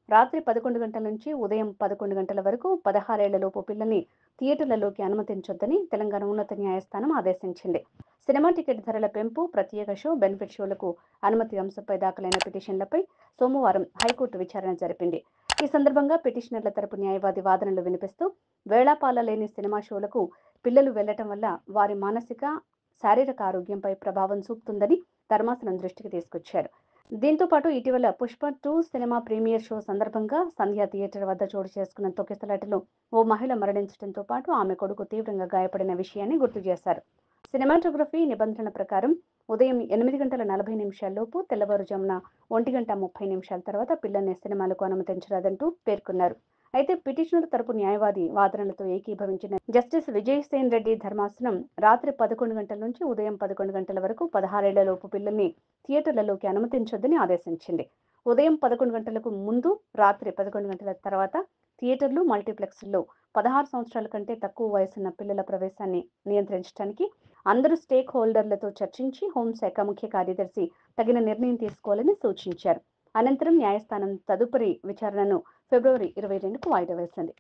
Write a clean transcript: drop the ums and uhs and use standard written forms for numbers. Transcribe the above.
రాత్రి 11 గంటల నుంచి ఉదయం 11 గంటల వరకు 16 ఏళ్లలోపు పిల్లల్ని థియేటర్లలోకి అనుమతించొద్దని తెలంగాణ ఉన్నత న్యాయస్థానం ఆదేశించింది. సినిమా టికెట్ ధరల పెంపు, ప్రత్యేక షో, బెనిఫిట్ షోలకు అనుమతి అంశంపై దాఖలైన పిటిషన్లపై సోమవారం హైకోర్టు విచారణ జరిపింది. ఈ సందర్భంగా పిటిషనర్ల తరపు న్యాయవాది వాదనలు వినిపిస్తూ వేళాపాల లేని సినిమా షోలకు పిల్లలు వెళ్లటం వల్ల వారి మానసిక, శారీరక ఆరోగ్యంపై ప్రభావం చూపుతుందని ధర్మాసనం దృష్టికి తీసుకొచ్చారు. దీంతో పాటు ఇటీవల పుష్ప 2 సినిమా ప్రీమియర్ షో సందర్భంగా సంధ్య థియేటర్ వద్ద చోటు చేసుకున్న తొక్కిసలాటలో ఓ మహిళ మరణించడంతో పాటు ఆమె కొడుకు తీవ్రంగా గాయపడిన విషయాన్ని గుర్తు చేశారు. సినిమాటోగ్రఫీ నిబంధనల ప్రకారం ఉదయం 8:40 తెల్లవారుజామున 1:30 తర్వాత పిల్లల్ని సినిమాలకు అనుమతించరాదంటూ పేర్కొన్నారు. అయితే పిటిషనర్ తరపు న్యాయవాది వాదనలతో ఏకీభవించిన జస్టిస్ విజయసేన్ రెడ్డి ధర్మాసనం రాత్రి 11 గంటల నుంచి ఉదయం 11 గంటల వరకు 16 ఏళ్లలోపు పిల్లల్ని థియేటర్లలోకి అనుమతించొద్దని ఆదేశించింది. ఉదయం 11 గంటలకు ముందు, రాత్రి 11 గంటల తర్వాత థియేటర్లు, మల్టీప్లెక్స్ల్లో 16 సంవత్సరాల కంటే తక్కువ వయసున్న పిల్లల ప్రవేశాన్ని నియంత్రించడానికి అందరూ స్టేక్ హోల్డర్లతో చర్చించి హోంశాఖ ముఖ్య కార్యదర్శి తగిన నిర్ణయం తీసుకోవాలని సూచించారు. అనంతరం న్యాయస్థానం తదుపరి విచారణను ఫిబ్రవరి 22కు వాయిదా వేసింది.